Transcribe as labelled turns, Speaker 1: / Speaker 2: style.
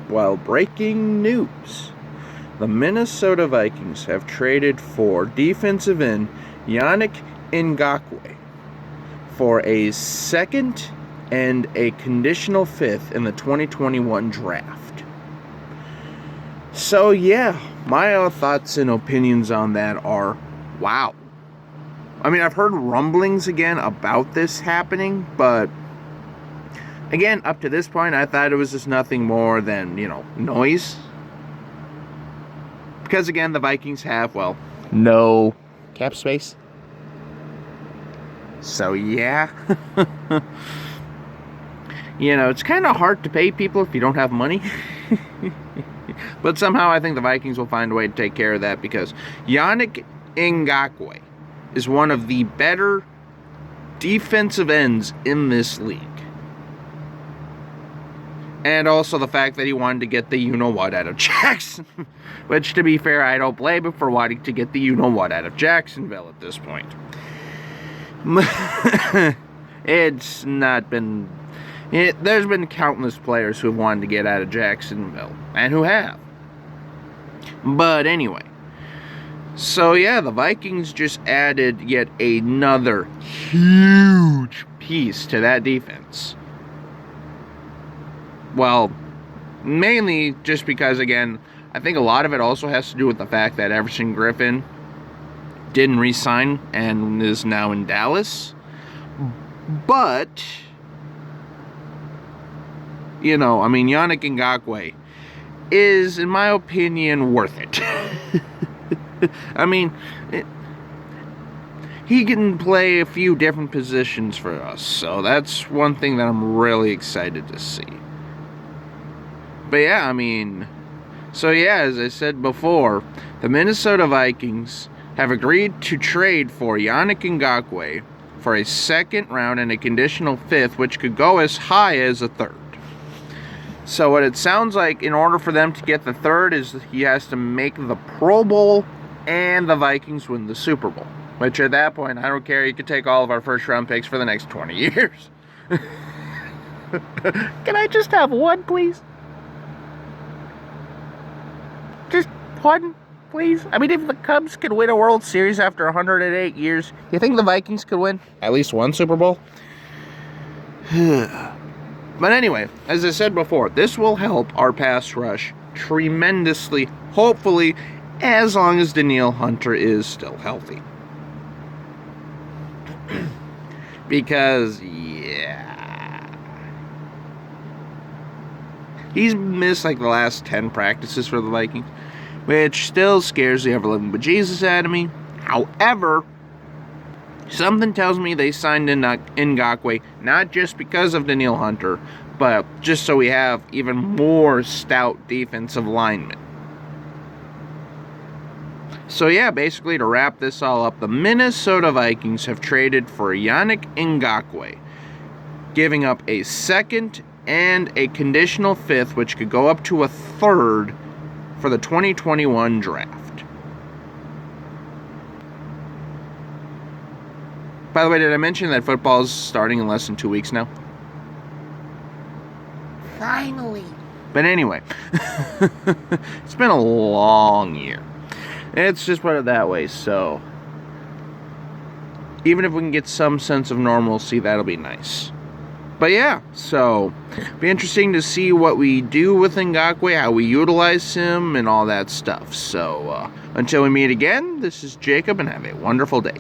Speaker 1: Well, breaking news. The Minnesota Vikings have traded for defensive end Yannick Ngakoue for a second and a conditional fifth in the 2021 draft. So yeah, my thoughts and opinions on that are, wow. I mean, I've heard rumblings again about this happening, but again, up to this point, I thought it was just nothing more than, noise. Because again, the Vikings have, well, no cap space. So yeah. It's kind of hard to pay people if you don't have money. But somehow I think the Vikings will find a way to take care of that, because Yannick Ngakoue is one of the better defensive ends in this league. And also the fact that he wanted to get the you-know-what out of Jackson. Which, to be fair, I don't blame him for wanting to get the you-know-what out of Jacksonville at this point. It's not been... there's been countless players who have wanted to get out of Jacksonville. And who have. But anyway. So yeah, the Vikings just added yet another huge piece to that defense. Well, mainly just because, again, I think a lot of it also has to do with the fact that Everson Griffin didn't re-sign and is now in Dallas. But, Yannick Ngakoue is, in my opinion, worth it. He can play a few different positions for us, so that's one thing that I'm really excited to see. But yeah, as I said before, the Minnesota Vikings have agreed to trade for Yannick Ngakoue for a second round and a conditional fifth, which could go as high as a third. So what it sounds like, in order for them to get the third, is he has to make the Pro Bowl and the Vikings win the Super Bowl. Which at that point, I don't care, you could take all of our first round picks for the next 20 years. Can I just have one, please? Just one, please? If the Cubs could win a World Series after 108 years, you think the Vikings could win at least one Super Bowl? But anyway, as I said before, this will help our pass rush tremendously, hopefully, as long as Danielle Hunter is still healthy. Because, yeah, he's missed the last 10 practices for the Vikings, which still scares the ever-living bejesus out of me. However, something tells me they signed Ngakoue not just because of Danielle Hunter, but just so we have even more stout defensive linemen. So yeah, basically to wrap this all up, the Minnesota Vikings have traded for Yannick Ngakoue, giving up a second and a conditional fifth, which could go up to a third for the 2021 draft. By the way, did I mention that football is starting in less than 2 weeks now?
Speaker 2: Finally.
Speaker 1: But anyway, it's been a long year. Let's just put it that way, so even if we can get some sense of normalcy, that'll be nice. But yeah, so be interesting to see what we do with Ngakoue, how we utilize him, and all that stuff. So until we meet again, this is Jacob, and have a wonderful day.